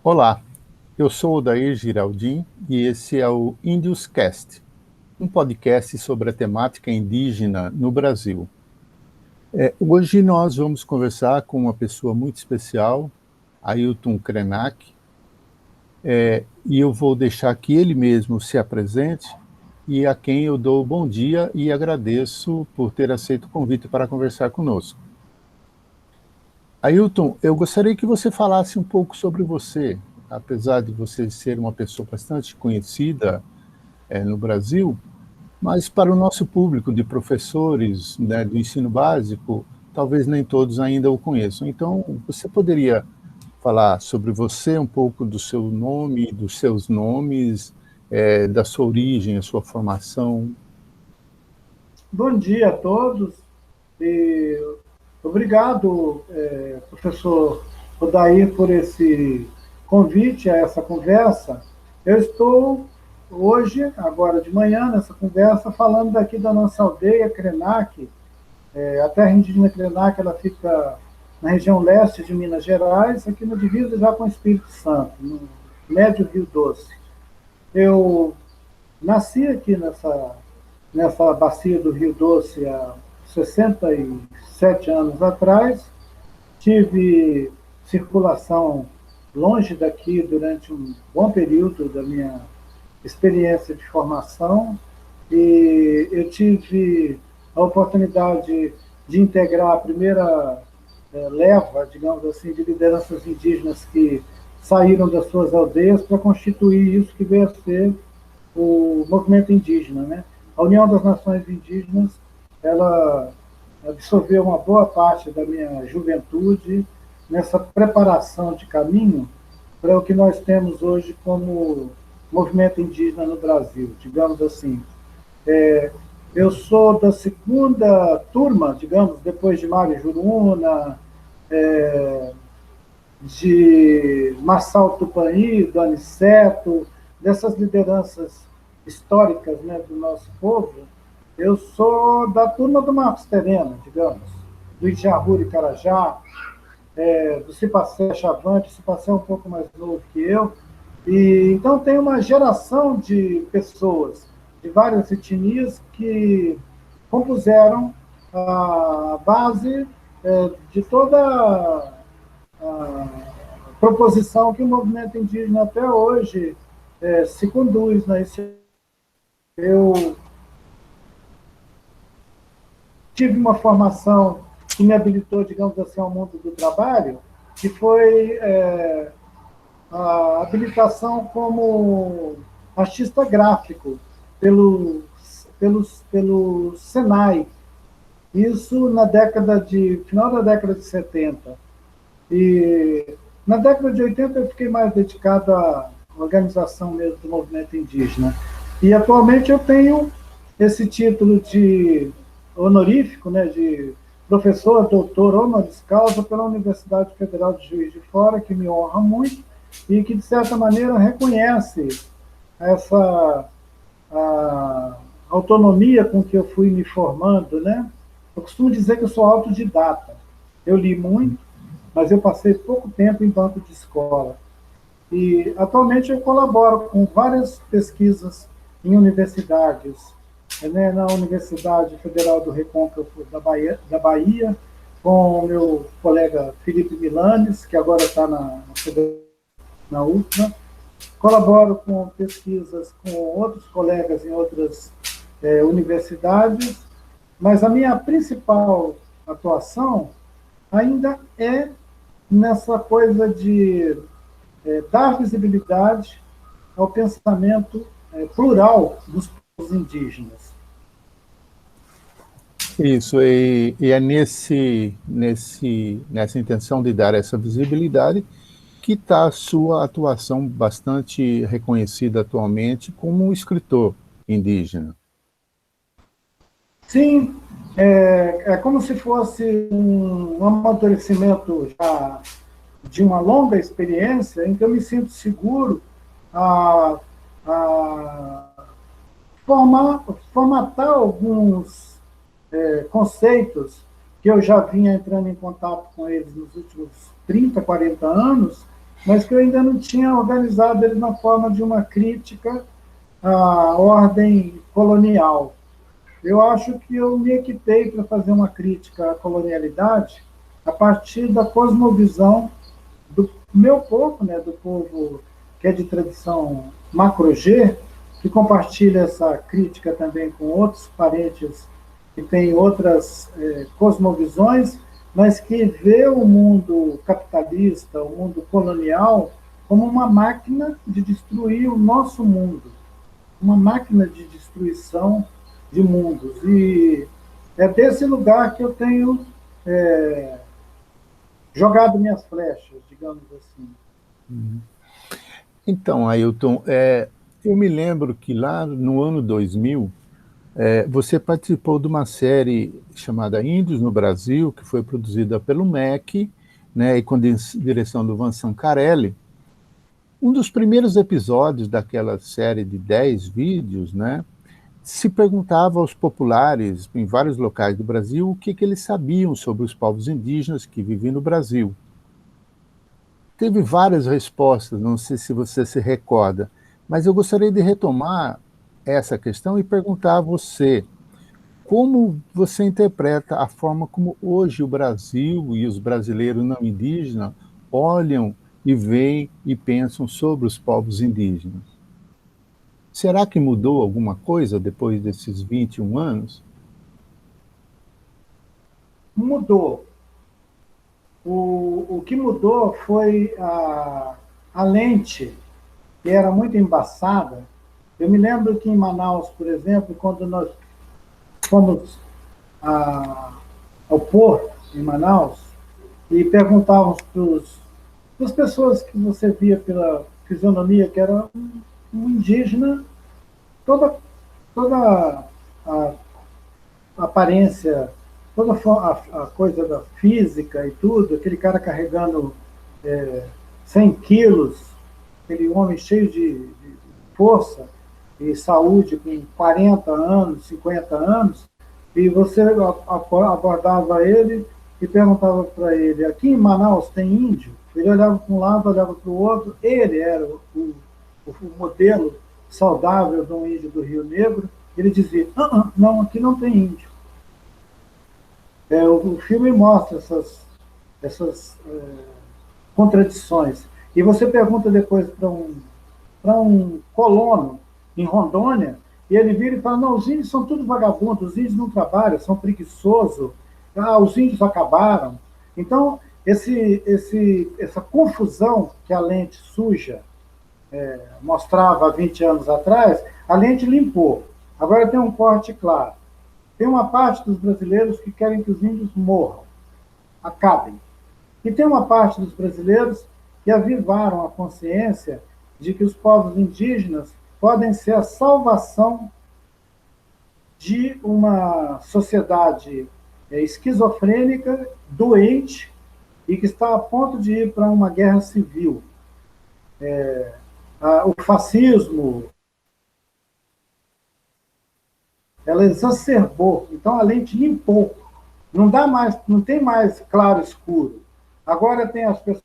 Olá, eu sou o Dair Giraldin e esse é o Índios Cast, um podcast sobre a temática indígena no Brasil. Hoje nós vamos conversar com uma pessoa muito especial, Ailton Krenak, e eu vou deixar que ele mesmo se apresente e a quem eu dou bom dia e agradeço por ter aceito o convite para conversar conosco. Ailton, eu gostaria que você falasse um pouco sobre você, apesar de você ser uma pessoa bastante conhecida no Brasil, mas para o nosso público de professores, né, do ensino básico, talvez nem todos ainda o conheçam. Então, você poderia falar sobre você, um pouco do seu nome, dos seus nomes, da sua origem, a sua formação? Bom dia a todos e obrigado, professor Odair, por esse convite a essa conversa. Eu estou hoje, agora de manhã, nessa conversa, falando daqui da nossa aldeia, Krenak. A terra indígena Krenak, ela fica na região leste de Minas Gerais, aqui no divisa já com o Espírito Santo, no médio Rio Doce. Eu nasci aqui nessa bacia do Rio Doce há 67 anos atrás. Tive circulação longe daqui durante um bom período da minha experiência de formação e eu tive a oportunidade de integrar a primeira leva, digamos assim, de lideranças indígenas que saíram das suas aldeias para constituir isso que veio a ser o movimento indígena, né? A União das Nações Indígenas, ela absorveu uma boa parte da minha juventude nessa preparação de caminho para o que nós temos hoje como movimento indígena no Brasil, digamos assim. Eu sou da segunda turma, digamos, depois de Mário Juruna, de Marçal Tupani, do Aniceto, dessas lideranças históricas, né, do nosso povo. Eu sou da turma do Marcos Terena, digamos, do Ijahuri Carajá, do Cipacé Chavante. O Cipacé é um pouco mais novo que eu. E então tem uma geração de pessoas de várias etnias que compuseram a base de toda a proposição que o movimento indígena até hoje se conduz. Né? Eu tive uma formação que me habilitou, digamos assim, ao mundo do trabalho, que foi a habilitação como artista gráfico pelo Senai. Isso na final da década de 70. E na década de 80 eu fiquei mais dedicado à organização mesmo do movimento indígena. E atualmente eu tenho esse título de honorífico, né, de professor, doutor honoris causa pela Universidade Federal de Juiz de Fora, que me honra muito e que, de certa maneira, reconhece essa autonomia com que eu fui me formando, né? Eu costumo dizer que eu sou autodidata. Eu li muito, mas eu passei pouco tempo em banco de escola. E atualmente eu colaboro com várias pesquisas em universidades, né, na Universidade Federal do Recôncavo da Bahia, com o meu colega Felipe Milanes, que agora está na UFMA. Colaboro com pesquisas com outros colegas em outras universidades, mas a minha principal atuação ainda é nessa coisa de dar visibilidade ao pensamento plural dos povos indígenas. Isso, e é nessa intenção de dar essa visibilidade que está a sua atuação bastante reconhecida atualmente como um escritor indígena. Sim, é como se fosse um amadurecimento já de uma longa experiência em que eu me sinto seguro a formatar alguns conceitos que eu já vinha entrando em contato com eles nos últimos 30, 40 anos mas que eu ainda não tinha organizado ele na forma de uma crítica à ordem colonial. Eu acho que eu me equipei para fazer uma crítica à colonialidade a partir da cosmovisão do meu povo, né, do povo que é de tradição macro-G, que compartilha essa crítica também com outros parentes que têm outras cosmovisões, mas que vê o mundo capitalista, o mundo colonial, como uma máquina de destruir o nosso mundo, uma máquina de destruição de mundos. E é desse lugar que eu tenho jogado minhas flechas, digamos assim. Então, Ailton, eu me lembro que lá no ano 2000, você participou de uma série chamada Índios no Brasil, que foi produzida pelo MEC, né, e com direção do Vincent Carelli. Um dos primeiros episódios daquela série de 10 vídeos, né, se perguntava aos populares em vários locais do Brasil o que eles sabiam sobre os povos indígenas que viviam no Brasil. Teve várias respostas, não sei se você se recorda, mas eu gostaria de retomar essa questão e perguntar a você como você interpreta a forma como hoje o Brasil e os brasileiros não indígenas olham e veem e pensam sobre os povos indígenas. Será que mudou alguma coisa depois desses 21 anos? Mudou. O que mudou foi a lente, que era muito embaçada. Eu me lembro que em Manaus, por exemplo, quando nós fomos ao porto, em Manaus, e perguntávamos para as pessoas que você via pela fisionomia, que era um indígena, toda, toda a aparência, toda a coisa da física e tudo, aquele cara carregando 100 quilos, aquele homem cheio de força e saúde com 40 anos, 50 anos, e você abordava ele e perguntava para ele, aqui em Manaus tem índio? Ele olhava para um lado, olhava para o outro, ele era o modelo saudável de um índio do Rio Negro, ele dizia, não, aqui não tem índio. O filme mostra essas contradições. E você pergunta depois para um colono em Rondônia, e ele vira e fala, não, os índios são tudo vagabundos, os índios não trabalham, são preguiçosos, os índios acabaram. Então, essa confusão que a lente suja mostrava há 20 anos atrás, a lente limpou. Agora tem um corte claro. Tem uma parte dos brasileiros que querem que os índios morram, acabem. E tem uma parte dos brasileiros que avivaram a consciência de que os povos indígenas podem ser a salvação de uma sociedade esquizofrênica, doente, e que está a ponto de ir para uma guerra civil. O fascismo, ela exacerbou, então a lente limpou. Não tem mais claro escuro. Agora tem as pessoas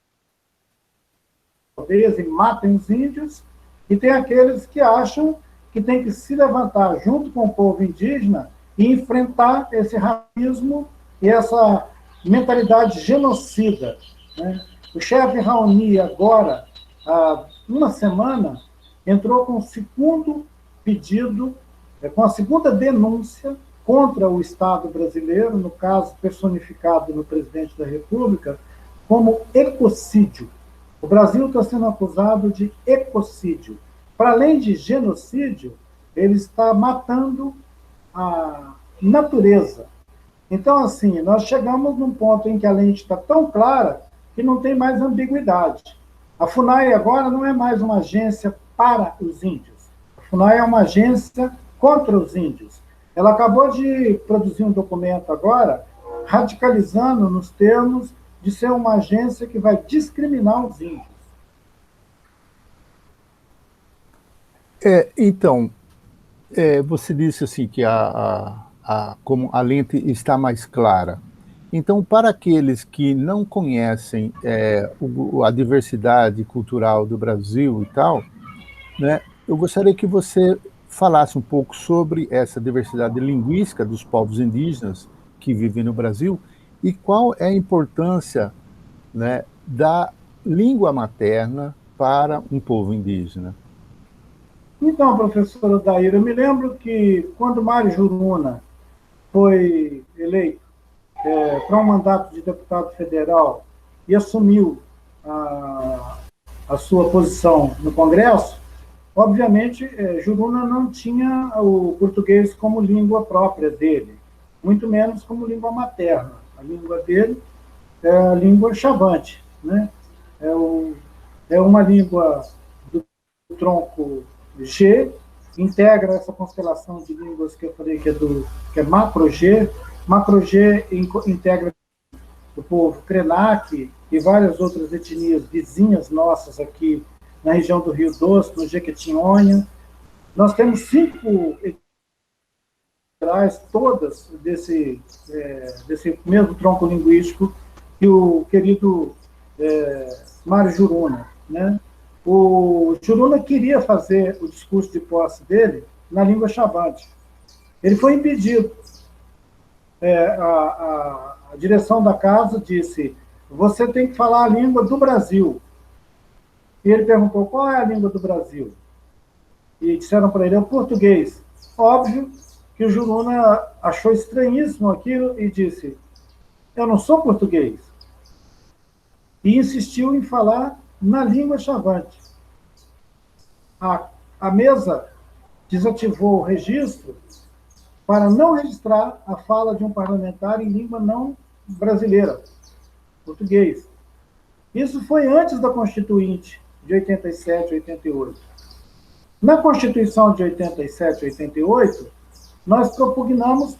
que matam os índios, e tem aqueles que acham que tem que se levantar junto com o povo indígena e enfrentar esse racismo e essa mentalidade genocida. Né? O chefe Raoni, agora, há uma semana, entrou com o segundo pedido, com a segunda denúncia contra o Estado brasileiro, no caso personificado no presidente da República, como ecocídio. O Brasil está sendo acusado de ecocídio. Para além de genocídio, ele está matando a natureza. Então, assim, nós chegamos num ponto em que a lente está tão clara que não tem mais ambiguidade. A FUNAI agora não é mais uma agência para os índios. A FUNAI é uma agência contra os índios. Ela acabou de produzir um documento agora, radicalizando nos termos de ser uma agência que vai discriminar os índios. Então, você disse assim que como a lente está mais clara. Então, para aqueles que não conhecem a diversidade cultural do Brasil e tal, né, eu gostaria que você falasse um pouco sobre essa diversidade linguística dos povos indígenas que vivem no Brasil e qual é a importância, né, da língua materna para um povo indígena. Então, professor Odair, eu me lembro que quando Mário Juruna foi eleito para um mandato de deputado federal e assumiu a sua posição no Congresso, obviamente, Juruna não tinha o português como língua própria dele, muito menos como língua materna. A língua dele é a língua chavante, né? É uma língua do tronco G, integra essa constelação de línguas que eu falei que é macro-G. Macro-G integra o povo Krenak e várias outras etnias vizinhas nossas aqui na região do Rio Doce, no Jequitinhonha. Nós temos 5 etnias, todas desse mesmo tronco linguístico que o querido Mário Juruna, né? O Juruna queria fazer o discurso de posse dele na língua chavante. Ele foi impedido. A direção da casa disse: você tem que falar a língua do Brasil. E ele perguntou: qual é a língua do Brasil? E disseram para ele: é o português. Óbvio que o Juruna achou estranhíssimo aquilo e disse: eu não sou português. E insistiu em falar na língua chavante. A mesa desativou o registro para não registrar a fala de um parlamentar em língua não brasileira, português. Isso foi antes da Constituinte de 87, 88. Na Constituição de 87, 88, nós propugnamos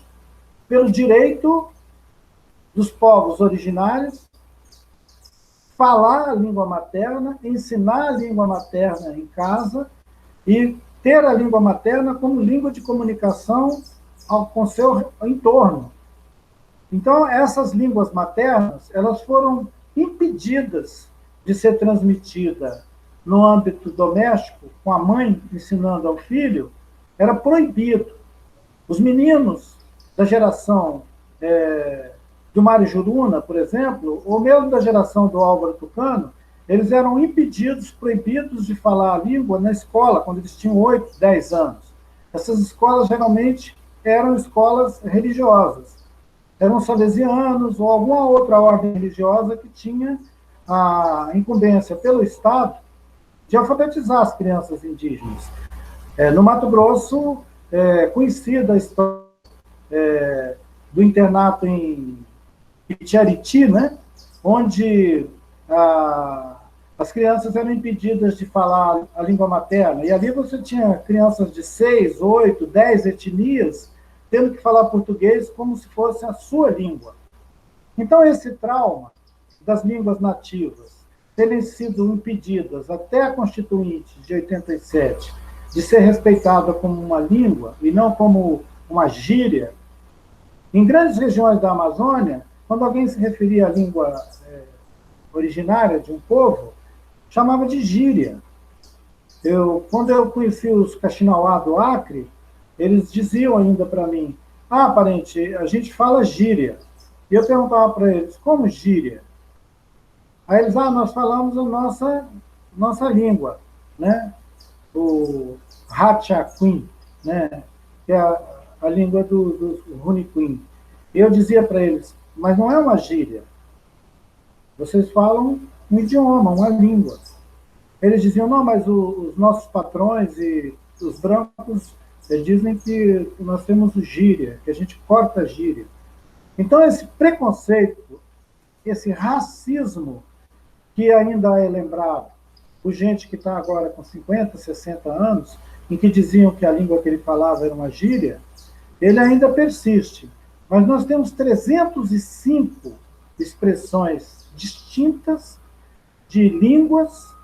pelo direito dos povos originários falar a língua materna, ensinar a língua materna em casa e ter a língua materna como língua de comunicação com seu entorno. Então, essas línguas maternas, elas foram impedidas de ser transmitida no âmbito doméstico, com a mãe ensinando ao filho, era proibido. Os meninos da geração do Mário Juruna, por exemplo, ou mesmo da geração do Álvaro Tucano, eles eram impedidos, proibidos de falar a língua na escola, quando eles tinham 8, 10 anos. Essas escolas, geralmente, eram escolas religiosas. Eram salesianos ou alguma outra ordem religiosa que tinha a incumbência pelo Estado de alfabetizar as crianças indígenas. No Mato Grosso, conhecida a história do internato em Itiariti, né? Onde as crianças eram impedidas de falar a língua materna. E ali você tinha crianças de 6, 8, 10 etnias tendo que falar português como se fosse a sua língua. Então, esse trauma das línguas nativas terem sido impedidas até a Constituinte de 87 de ser respeitada como uma língua e não como uma gíria, em grandes regiões da Amazônia, quando alguém se referia à língua originária de um povo, chamava de gíria. Quando eu conheci os Kaxinawá do Acre, eles diziam ainda para mim: parente, a gente fala gíria. E eu perguntava para eles: como gíria? Aí eles: nós falamos a nossa língua, né? O Hatchaquim, né? Que é a língua do Runiquim. E eu dizia para eles: mas não é uma gíria. Vocês falam um idioma, uma língua. Eles diziam: não, mas os nossos patrões e os brancos dizem que nós temos gíria, que a gente corta gíria. Então, esse preconceito, esse racismo que ainda é lembrado por gente que está agora com 50, 60 anos, em que diziam que a língua que ele falava era uma gíria, ele ainda persiste. Mas nós temos 305 expressões distintas de línguas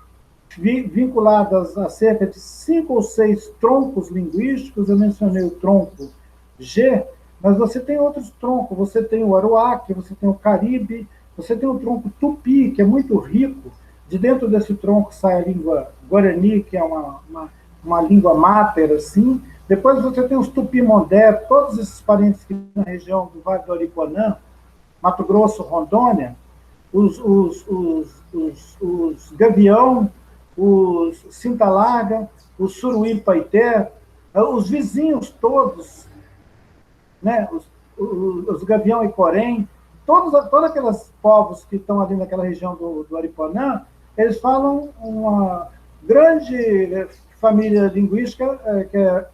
vinculadas a cerca de 5 ou 6 troncos linguísticos. Eu mencionei o tronco G, mas você tem outros troncos, você tem o Aruaque, você tem o Caribe, você tem o tronco Tupi, que é muito rico. De dentro desse tronco sai a língua Guarani, que é uma língua máter, assim. Depois você tem os Tupi-Mondé, todos esses parentes que na região do Vale do Aripuanã, Mato Grosso, Rondônia, os Gavião, os Cinta-Larga, os Suruí-Paité, os vizinhos todos, né? Os Gavião e Corém, todos aqueles povos que estão ali naquela região do Aripuanã, eles falam uma grande família linguística que é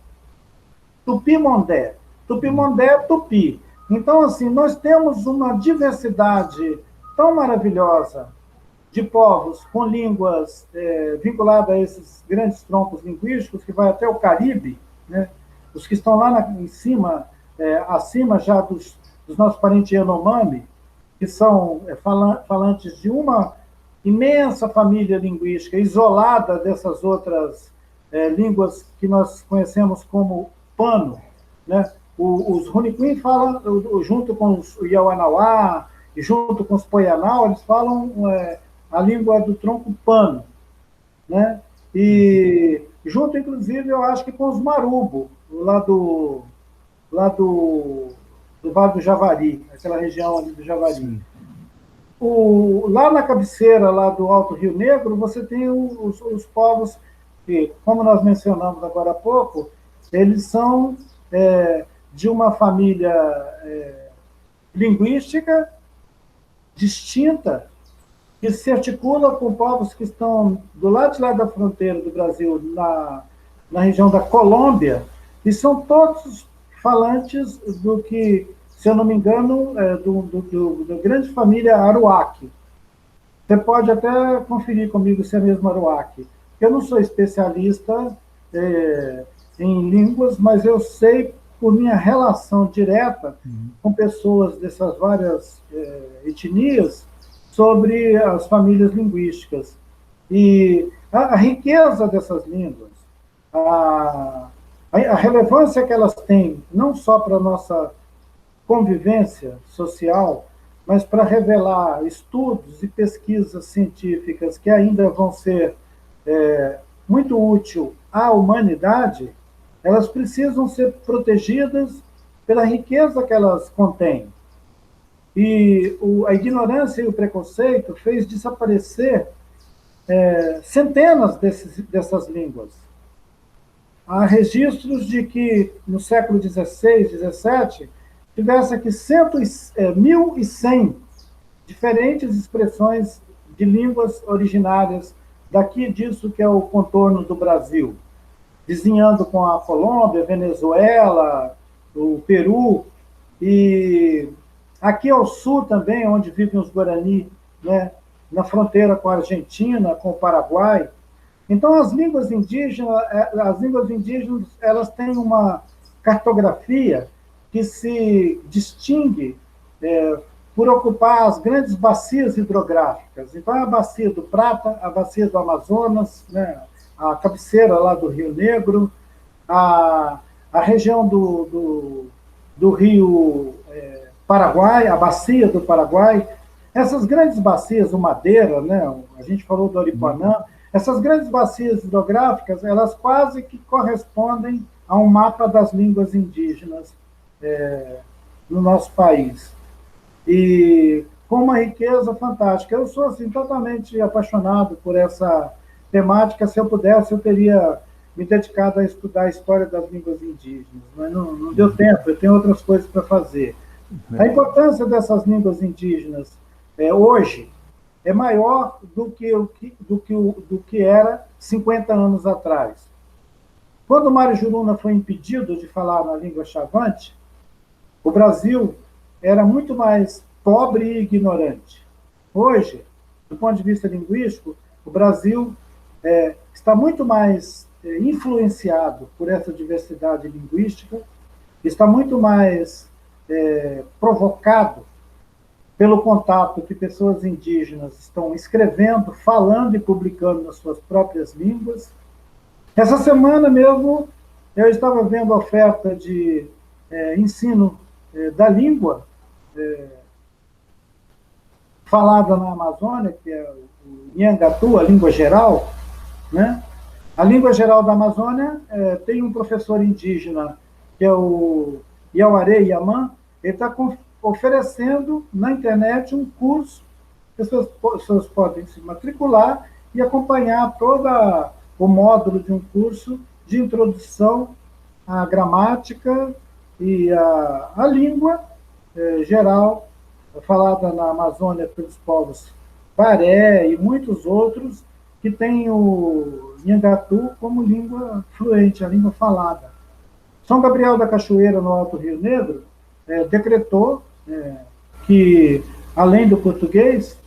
Tupi-Mondé. Tupi-Mondé é Tupi. Então, assim, nós temos uma diversidade tão maravilhosa de povos com línguas vinculadas a esses grandes troncos linguísticos, que vai até o Caribe, né? Os que estão lá em cima, acima já dos nossos parentes Yanomami, que são falantes de uma imensa família linguística, isolada dessas outras línguas que nós conhecemos como Pano, né? Os Runicuim falam, junto com os Iauanauá, e junto com os Poianau, eles falam a língua do tronco Pano, né? E junto, inclusive, eu acho que com os Marubo, lá do Vale do Javari, aquela região ali do Javari. Lá na cabeceira, lá do Alto Rio Negro, você tem os povos que, como nós mencionamos agora há pouco, eles são de uma família linguística distinta, que se articula com povos que estão do lado de lá da fronteira do Brasil, na região da Colômbia, e são todos falantes do que, se eu não me engano, da grande família Aruaque. Você pode até conferir comigo se é mesmo Aruaque. Eu não sou especialista em línguas, mas eu sei, por minha relação direta com pessoas dessas várias etnias, sobre as famílias linguísticas. E a riqueza dessas línguas, a relevância que elas têm, não só para a nossa convivência social, mas para revelar estudos e pesquisas científicas que ainda vão ser muito úteis à humanidade, elas precisam ser protegidas pela riqueza que elas contêm. E a ignorância e o preconceito fez desaparecer centenas dessas línguas. Há registros de que, no século XVI, XVII, tivesse aqui 1.100 diferentes expressões de línguas originárias daqui disso que é o contorno do Brasil, vizinhando com a Colômbia, Venezuela, o Peru, e aqui ao sul também, onde vivem os Guarani, né, na fronteira com a Argentina, com o Paraguai. Então, as línguas indígenas, elas têm uma cartografia que se distingue por ocupar as grandes bacias hidrográficas. Então, a bacia do Prata, a bacia do Amazonas, né, a cabeceira lá do Rio Negro, a região do Rio Paraguai, a bacia do Paraguai. Essas grandes bacias, o Madeira, né, a gente falou do Aripuanã, essas grandes bacias hidrográficas, elas quase que correspondem a um mapa das línguas indígenas no nosso país. E com uma riqueza fantástica. Eu sou assim, totalmente apaixonado por essa temática. Se eu pudesse, eu teria me dedicado a estudar a história das línguas indígenas, mas não deu tempo, eu tenho outras coisas para fazer. A importância dessas línguas indígenas hoje é maior do que era 50 anos atrás. Quando o Mário Juruna foi impedido de falar na língua chavante, o Brasil era muito mais pobre e ignorante. Hoje, do ponto de vista linguístico, o Brasil está muito mais influenciado por essa diversidade linguística, está muito mais provocado pelo contato que pessoas indígenas estão escrevendo, falando e publicando nas suas próprias línguas. Essa semana mesmo, eu estava vendo a oferta de ensino da língua falada na Amazônia, que é o Nhangatu, a língua geral, né? A língua geral da Amazônia tem um professor indígena, que é o Yauaré Yaman, ele está oferecendo na internet um curso, que as pessoas podem se matricular e acompanhar todo o módulo de um curso de introdução à gramática e à língua geral, falada na Amazônia pelos povos Paré e muitos outros, que têm o Nhangatu como língua fluente, a língua falada. São Gabriel da Cachoeira, no Alto Rio Negro, decretou que, além do português,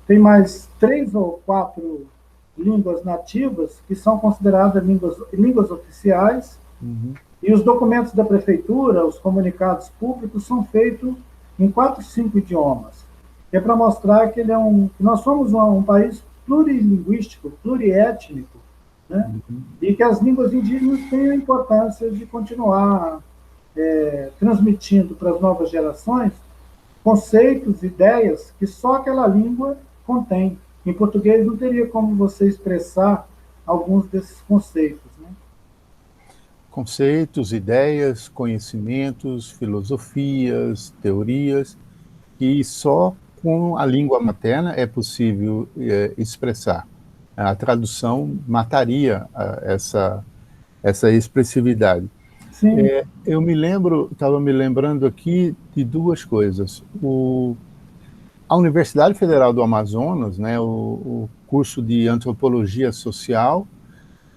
tem mais 3 ou 4 línguas nativas que são consideradas línguas oficiais, e os documentos da prefeitura, os comunicados públicos, são feitos em 4, 5 idiomas. É para mostrar que nós somos um país plurilinguístico, pluriétnico, né? E que as línguas indígenas têm a importância de continuar transmitindo para as novas gerações conceitos, ideias que só aquela língua contém. Em português não teria como você expressar alguns desses conceitos, né? Conceitos, ideias, conhecimentos, filosofias, teorias, que só com a língua materna é possível expressar. A tradução mataria essa expressividade. Sim. Eu estava me lembrando aqui de 2 coisas. A Universidade Federal do Amazonas, né, o curso de Antropologia Social,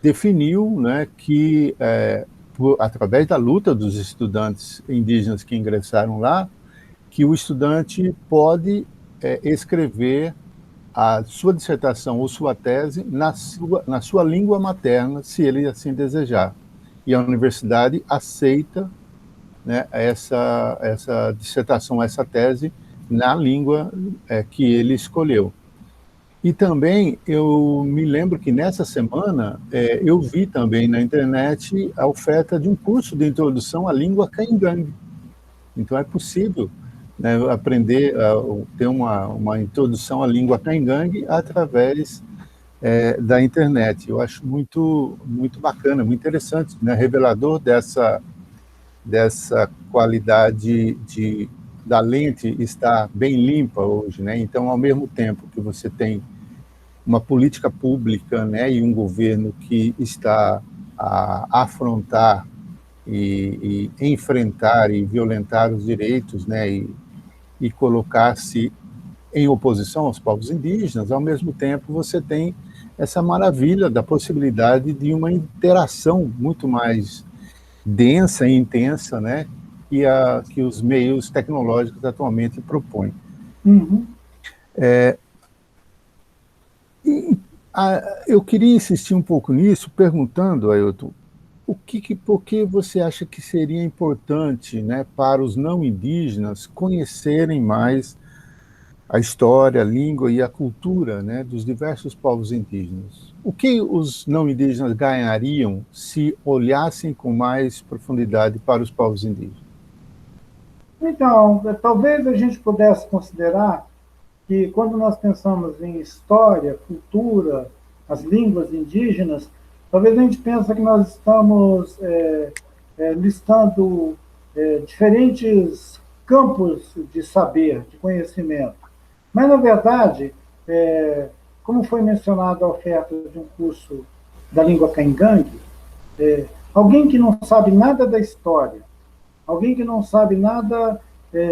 definiu, né, que, através da luta dos estudantes indígenas que ingressaram lá, que o estudante pode escrever a sua dissertação ou sua tese na sua língua materna, se ele assim desejar. E a universidade aceita, né, essa dissertação, essa tese, na língua que ele escolheu. E também eu me lembro que nessa semana eu vi também na internet a oferta de um curso de introdução à língua caingangue. Então é possível, né, aprender, ter uma introdução à língua caingangue através da internet. Eu acho muito, muito bacana, muito interessante, né, revelador dessa qualidade da lente estar bem limpa hoje, né? Então, ao mesmo tempo que você tem uma política pública, né, e um governo que está a afrontar e enfrentar e violentar os direitos, né, e colocar-se em oposição aos povos indígenas, ao mesmo tempo você tem essa maravilha da possibilidade de uma interação muito mais densa e intensa, né, que os meios tecnológicos atualmente propõem. Eu queria insistir um pouco nisso, perguntando, Ailton, por que você acha que seria importante, né, para os não indígenas conhecerem mais a história, a língua e a cultura, né, dos diversos povos indígenas? O que os não indígenas ganhariam se olhassem com mais profundidade para os povos indígenas? Então, talvez a gente pudesse considerar que, quando nós pensamos em história, cultura, as línguas indígenas, talvez a gente pense que nós estamos listando diferentes campos de saber, de conhecimento. Mas, na verdade, como foi mencionado a oferta de um curso da língua caingangue, alguém que não sabe nada da história, alguém que não sabe nada,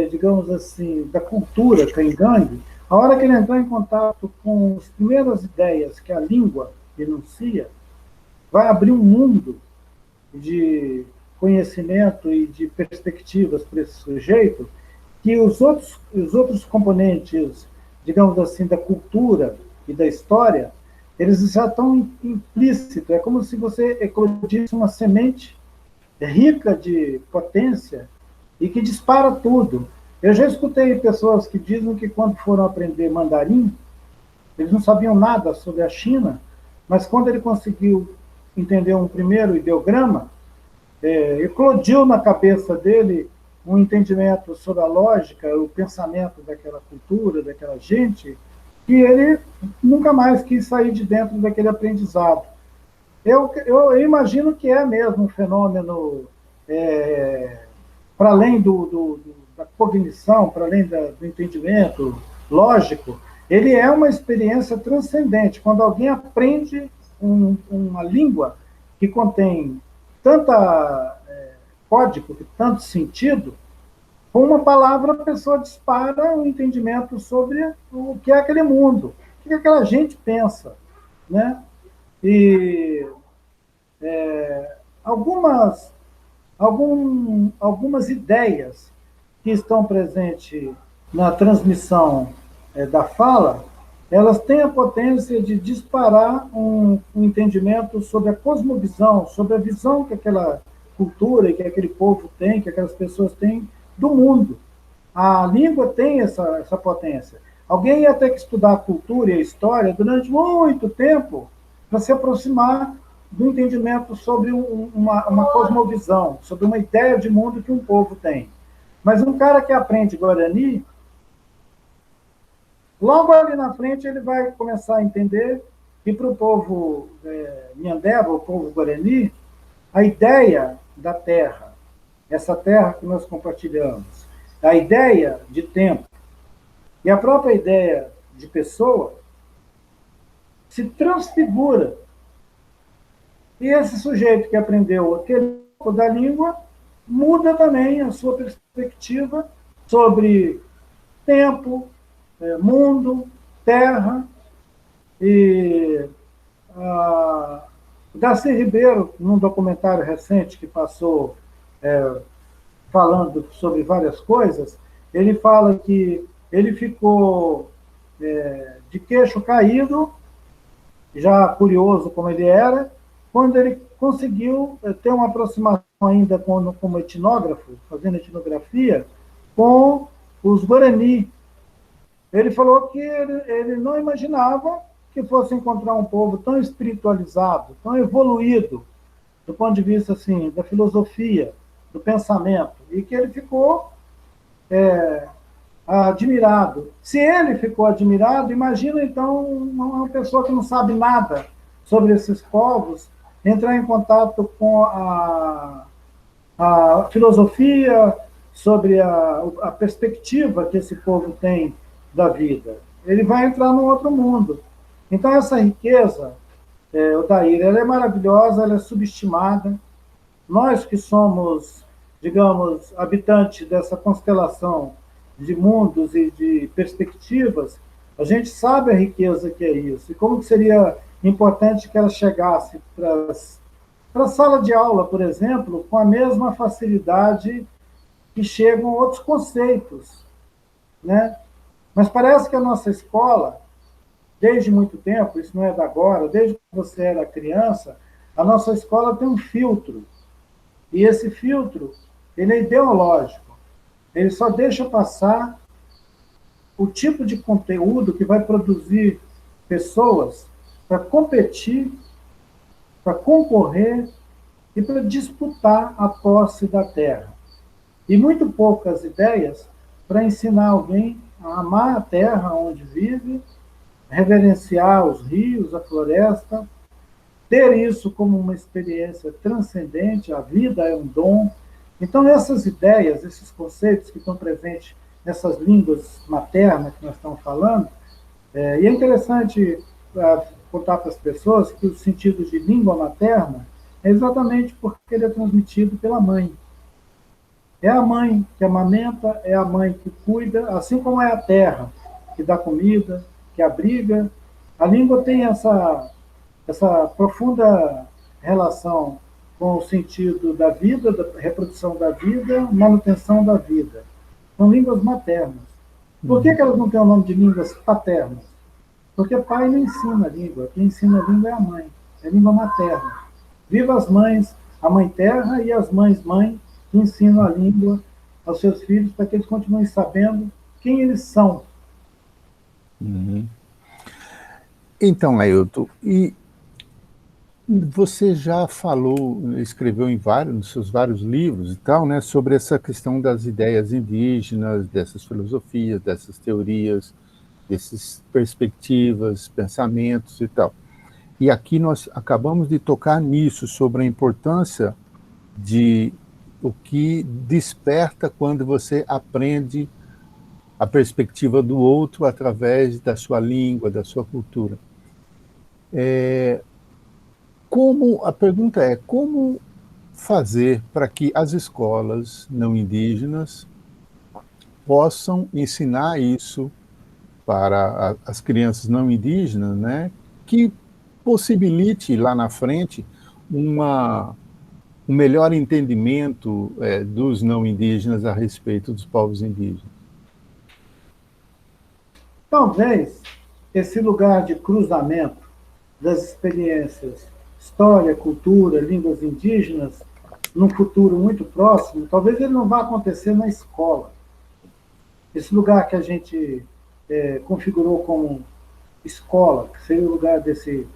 digamos assim, da cultura caingangue, a hora que ele entrar em contato com as primeiras ideias que a língua enuncia, vai abrir um mundo de conhecimento e de perspectivas para esse sujeito, que os outros componentes, digamos assim, da cultura e da história, eles já estão implícitos. É como se você eclodisse uma semente rica de potência e que dispara tudo. Eu já escutei pessoas que dizem que, quando foram aprender mandarim, eles não sabiam nada sobre a China, mas quando ele conseguiu entender um primeiro ideograma, eclodiu na cabeça dele um entendimento sobre a lógica, o pensamento daquela cultura, daquela gente, que ele nunca mais quis sair de dentro daquele aprendizado. Eu imagino que é mesmo um fenômeno para além da cognição, para além do entendimento lógico, ele é uma experiência transcendente. Quando alguém aprende uma língua que contém tanta código, tanto sentido, com uma palavra a pessoa dispara um entendimento sobre o que é aquele mundo, o que aquela gente pensa, né? E algumas algumas ideias que estão presentes na transmissão da fala, elas têm a potência de disparar um entendimento sobre a cosmovisão, sobre a visão que aquela cultura, que aquele povo tem, que aquelas pessoas têm do mundo. A língua tem essa potência. Alguém ia ter que estudar a cultura e a história durante muito tempo para se aproximar do entendimento sobre uma cosmovisão, sobre uma ideia de mundo que um povo tem. Mas um cara que aprende Guarani, logo ali na frente ele vai começar a entender que para o povo Nhandeva, o povo Guarani, a ideia da terra, essa terra que nós compartilhamos, a ideia de tempo e a própria ideia de pessoa se transfigura. E esse sujeito que aprendeu aquele pouco da língua muda também a sua perspectiva sobre tempo, mundo, terra. E Darcy Ribeiro, num documentário recente que passou falando sobre várias coisas, ele fala que ele ficou de queixo caído, já curioso como ele era, quando ele conseguiu ter uma aproximação ainda como etnógrafo, fazendo etnografia, com os Guarani. Ele falou que ele não imaginava que fosse encontrar um povo tão espiritualizado, tão evoluído, do ponto de vista assim, da filosofia, do pensamento, e que ele ficou admirado. Se ele ficou admirado, imagina então uma pessoa que não sabe nada sobre esses povos, entrar em contato com a filosofia, sobre a perspectiva que esse povo tem da vida. Ele vai entrar num outro mundo. Então, essa riqueza, Odair, ela é maravilhosa, ela é subestimada. Nós que somos, digamos, habitantes dessa constelação de mundos e de perspectivas, a gente sabe a riqueza que é isso, e como que seria importante que ela chegasse para a sala de aula, por exemplo, com a mesma facilidade que chegam outros conceitos, né? Mas parece que a nossa escola, desde muito tempo, isso não é da agora, desde que você era criança, a nossa escola tem um filtro, e esse filtro, ele é ideológico, ele só deixa passar o tipo de conteúdo que vai produzir pessoas para competir, para concorrer e para disputar a posse da terra. E muito poucas ideias para ensinar alguém a amar a terra onde vive, reverenciar os rios, a floresta, ter isso como uma experiência transcendente, a vida é um dom. Então, essas ideias, esses conceitos que estão presentes nessas línguas maternas que nós estamos falando, e é interessante contar para as pessoas que o sentido de língua materna é exatamente porque ele é transmitido pela mãe. É a mãe que amamenta, é a mãe que cuida, assim como é a terra, que dá comida, que abriga. A língua tem essa profunda relação com o sentido da vida, da reprodução da vida, manutenção da vida. São línguas maternas. Por que elas não têm o nome de línguas paternas? Porque pai não ensina a língua. Quem ensina a língua é a mãe. É a língua materna. Viva as mães, a mãe terra e as mães que ensinam a língua aos seus filhos para que eles continuem sabendo quem eles são. Então, Ailton, e Você já falou, escreveu nos seus vários livros e tal, né, sobre essa questão das ideias indígenas, dessas filosofias, dessas teorias, dessas perspectivas, pensamentos e tal. E aqui nós acabamos de tocar nisso, sobre a importância de o que desperta quando você aprende a perspectiva do outro através da sua língua, da sua cultura. A pergunta é, como fazer para que as escolas não indígenas possam ensinar isso para as crianças não indígenas, né, que possibilite lá na frente uma, um melhor entendimento dos não indígenas a respeito dos povos indígenas? Talvez esse lugar de cruzamento das experiências, história, cultura, línguas indígenas, num futuro muito próximo, talvez ele não vá acontecer na escola. Esse lugar que a gente configurou como escola, que seria o lugar desse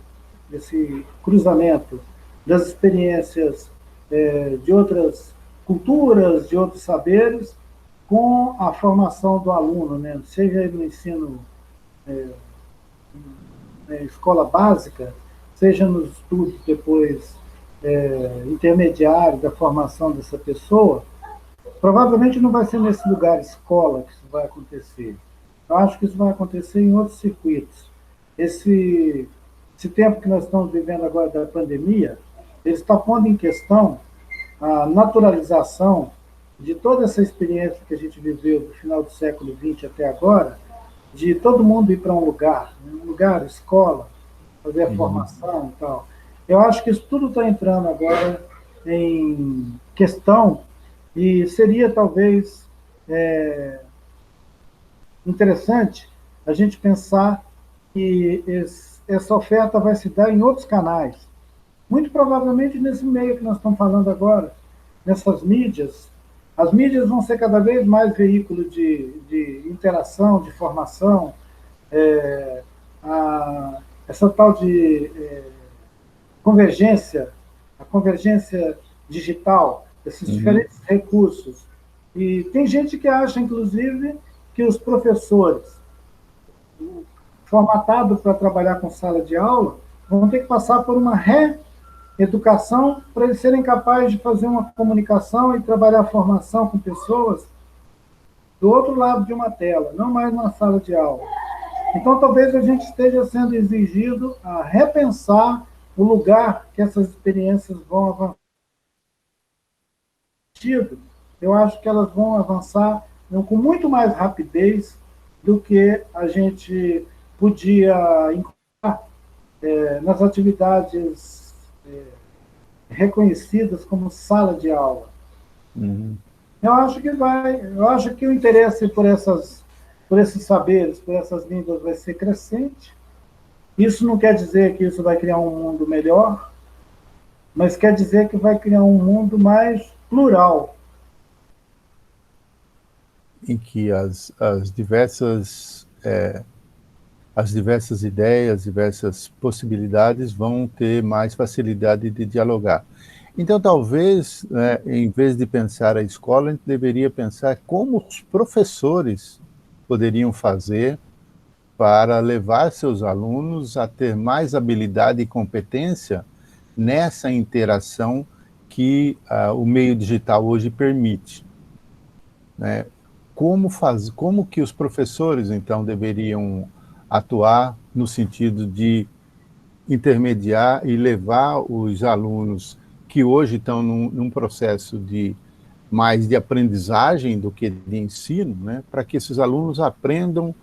cruzamento das experiências de outras culturas, de outros saberes, com a formação do aluno, né? Seja ele no ensino escola básica, seja nos estudos depois intermediários da formação dessa pessoa, provavelmente não vai ser nesse lugar escola que isso vai acontecer. Eu acho que isso vai acontecer em outros circuitos. Esse tempo que nós estamos vivendo agora da pandemia, ele está pondo em questão a naturalização de toda essa experiência que a gente viveu do final do século XX até agora, de todo mundo ir para um lugar, escola, fazer a formação e tal. Eu acho que isso tudo está entrando agora em questão e seria talvez interessante a gente pensar que essa oferta vai se dar em outros canais. Muito provavelmente nesse meio que nós estamos falando agora, nessas mídias. As mídias vão ser cada vez mais veículo de interação, de formação, essa tal de convergência, a convergência digital, esses diferentes recursos. E tem gente que acha, inclusive, que os professores, formatados para trabalhar com sala de aula, vão ter que passar por uma reeducação para eles serem capazes de fazer uma comunicação e trabalhar a formação com pessoas do outro lado de uma tela, não mais na sala de aula. Então, talvez a gente esteja sendo exigido a repensar o lugar que essas experiências vão avançar. Eu acho que elas vão avançar com muito mais rapidez do que a gente podia encontrar nas atividades reconhecidas como sala de aula. Uhum. Eu acho que o interesse por esses saberes, por essas línguas vai ser crescente. Isso não quer dizer que isso vai criar um mundo melhor, mas quer dizer que vai criar um mundo mais plural. Em que as diversas ideias, diversas possibilidades vão ter mais facilidade de dialogar. Então, talvez, em vez de pensar a escola, a gente deveria pensar como os professores poderiam fazer para levar seus alunos a ter mais habilidade e competência nessa interação que o meio digital hoje permite, né? Como que os professores, então, deveriam atuar no sentido de intermediar e levar os alunos que hoje estão num processo mais de aprendizagem do que de ensino, né, para que esses alunos aprendam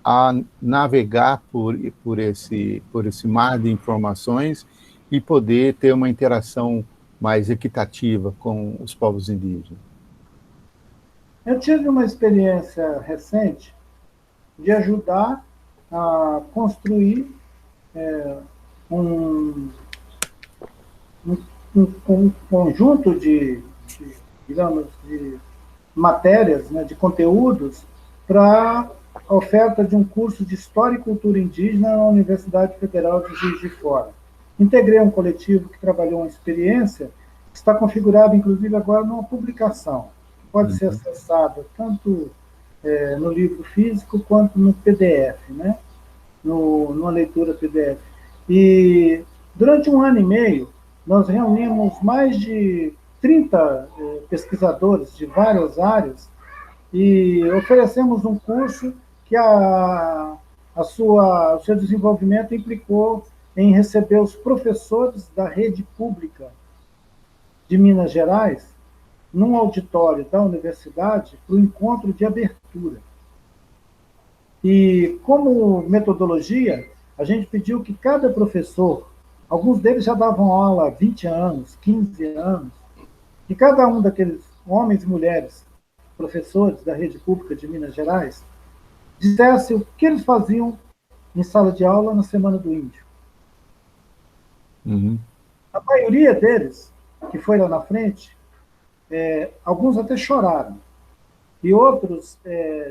a navegar por esse mar de informações e poder ter uma interação mais equitativa com os povos indígenas. Eu tive uma experiência recente de ajudar a construir um conjunto digamos, de matérias, né, de conteúdos para a oferta de um curso de História e Cultura Indígena na Universidade Federal de Juiz de Fora. integrei um coletivo que trabalhou uma experiência, que está configurado, inclusive, agora numa publicação, que pode ser acessada tanto no livro físico quanto no PDF, né? Numa leitura PDF. E durante 1 ano e meio, nós reunimos mais de 30 pesquisadores de várias áreas e oferecemos um curso que o seu desenvolvimento implicou em receber os professores da rede pública de Minas Gerais num auditório da universidade para o encontro de abertura. E, como metodologia, a gente pediu que cada professor, alguns deles já davam aula há 20 anos, 15 anos, que cada um daqueles homens e mulheres, professores da rede pública de Minas Gerais, dissesse o que eles faziam em sala de aula na Semana do Índio. A maioria deles, que foi lá na frente, alguns até choraram, e outros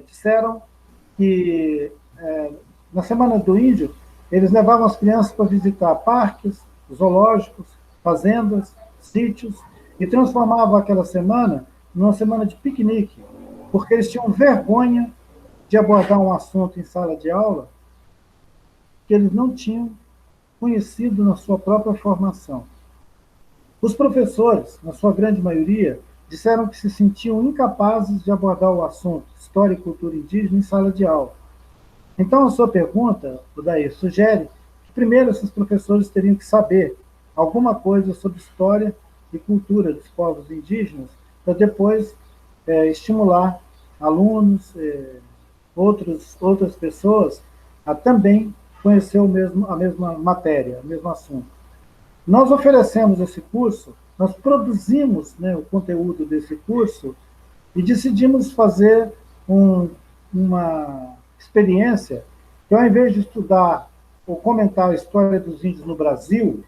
disseram que na Semana do Índio eles levavam as crianças para visitar parques, zoológicos, fazendas, sítios, e transformavam aquela semana numa semana de piquenique, porque eles tinham vergonha de abordar um assunto em sala de aula que eles não tinham conhecido na sua própria formação. Os professores, na sua grande maioria, disseram que se sentiam incapazes de abordar o assunto história e cultura indígena em sala de aula. Então, a sua pergunta, Odair, sugere que primeiro esses professores teriam que saber alguma coisa sobre história e cultura dos povos indígenas, para depois estimular alunos, outras pessoas, a também conhecer a mesma matéria, o mesmo assunto. Nós oferecemos esse curso, nós produzimos, né, o conteúdo desse curso e decidimos fazer uma experiência que, ao invés de estudar ou comentar a história dos índios no Brasil,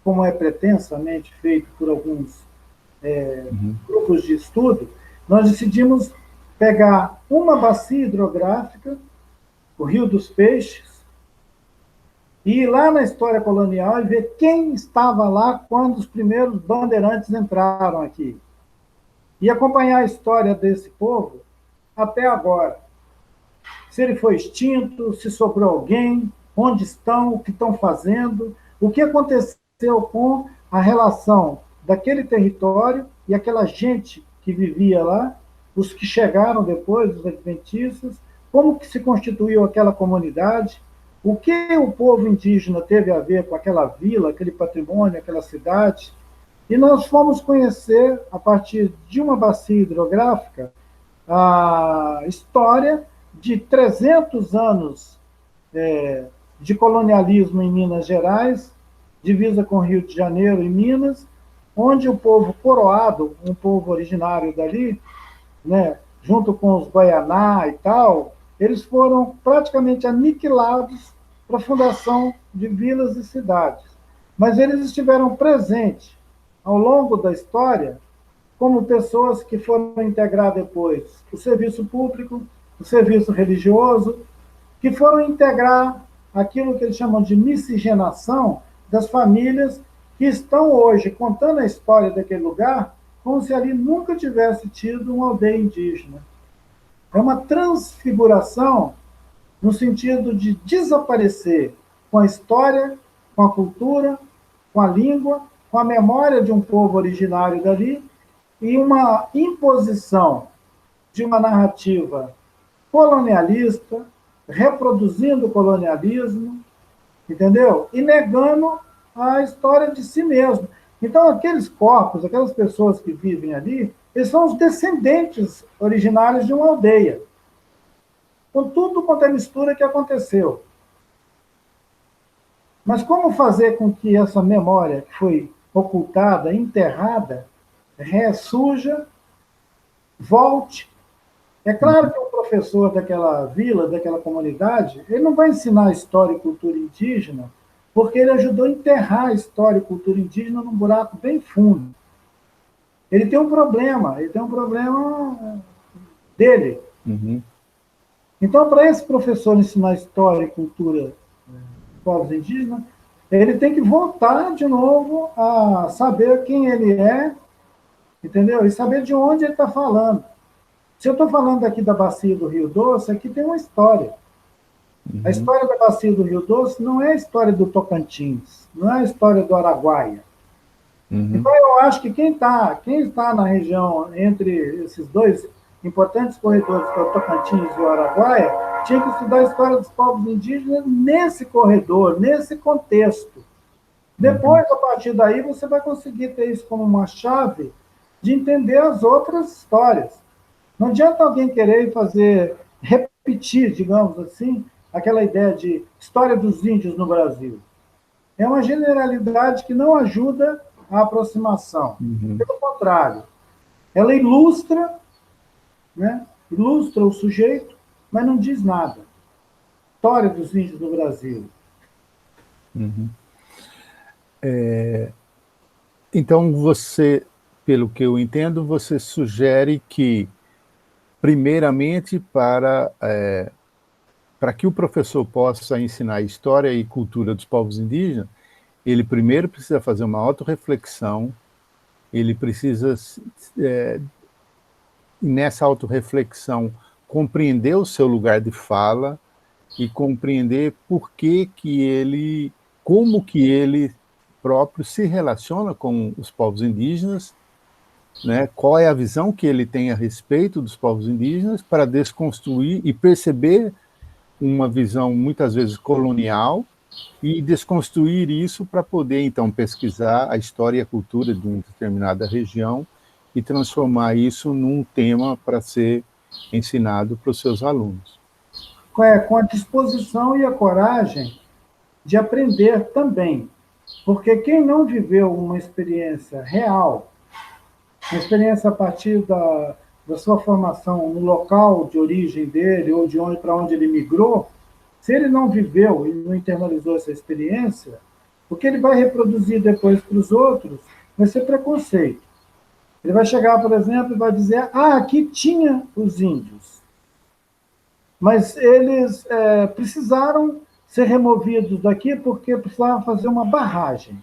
como é pretensamente feito por alguns grupos de estudo, nós decidimos pegar uma bacia hidrográfica, o Rio dos Peixes, e ir lá na história colonial e ver quem estava lá quando os primeiros bandeirantes entraram aqui. E acompanhar a história desse povo até agora. Se ele foi extinto, se sobrou alguém, onde estão, o que estão fazendo, o que aconteceu com a relação daquele território e aquela gente que vivia lá, os que chegaram depois, os adventistas, como que se constituiu aquela comunidade, o que o povo indígena teve a ver com aquela vila, aquele patrimônio, aquela cidade. E nós fomos conhecer, a partir de uma bacia hidrográfica, a história de 300 anos de colonialismo em Minas Gerais, divisa com o Rio de Janeiro e Minas, onde o povo coroado, um povo originário dali, né, junto com os Guaianá e tal, eles foram praticamente aniquilados para a fundação de vilas e cidades. Mas eles estiveram presentes ao longo da história como pessoas que foram integrar depois o serviço público, o serviço religioso, que foram integrar aquilo que eles chamam de miscigenação das famílias que estão hoje contando a história daquele lugar como se ali nunca tivesse tido uma aldeia indígena. É uma transfiguração no sentido de desaparecer com a história, com a cultura, com a língua, com a memória de um povo originário dali, e uma imposição de uma narrativa colonialista, reproduzindo o colonialismo, entendeu? E negando a história de si mesmo. Então, aqueles corpos, aquelas pessoas que vivem ali, eles são os descendentes originários de uma aldeia, com tudo quanto é mistura que aconteceu. Mas como fazer com que essa memória que foi ocultada, enterrada, ressurja, volte? É claro que o professor daquela vila, daquela comunidade, ele não vai ensinar história e cultura indígena, porque ele ajudou a enterrar a história e cultura indígena num buraco bem fundo. Ele tem um problema dele. Uhum. Então, para esse professor ensinar história e cultura dos povos indígenas, ele tem que voltar de novo a saber quem ele é, entendeu? E saber de onde ele está falando. Se eu estou falando aqui da bacia do Rio Doce, aqui tem uma história. A Uhum, história da bacia do Rio Doce não é a história do Tocantins, não é a história do Araguaia. uhum, Então, eu acho que quem está na região entre esses dois importantes corredores, que é o Tocantins e o Araguaia, tinha que estudar a história dos povos indígenas nesse corredor, nesse contexto. uhum, Depois, a partir daí, você vai conseguir ter isso como uma chave de entender as outras histórias. Não adianta alguém querer fazer, repetir, digamos assim, aquela ideia de história dos índios no Brasil. É uma generalidade que não ajuda a aproximação. uhum. Pelo contrário, ela ilustra, né? Ilustra o sujeito, mas não diz nada. História dos índios no Brasil. Uhum. Então, você, pelo que eu entendo, você sugere que, primeiramente, para que o professor possa ensinar história e cultura dos povos indígenas, ele primeiro precisa fazer uma autorreflexão, ele precisa, é, nessa autorreflexão, compreender o seu lugar de fala e compreender por que que ele, como que ele próprio se relaciona com os povos indígenas, né? Qual é a visão que ele tem a respeito dos povos indígenas para desconstruir e perceber uma visão muitas vezes colonial e desconstruir isso para poder então pesquisar a história e a cultura de uma determinada região e transformar isso num tema para ser ensinado para os seus alunos. Com a disposição e a coragem de aprender também. Porque quem não viveu uma experiência real, uma experiência a partir da sua formação no local de origem dele ou de onde para onde ele migrou, se ele não viveu e não internalizou essa experiência, o que ele vai reproduzir depois para os outros vai ser preconceito. Ele vai chegar, por exemplo, e vai dizer: ah, aqui tinha os índios, mas eles precisaram ser removidos daqui porque precisavam fazer uma barragem.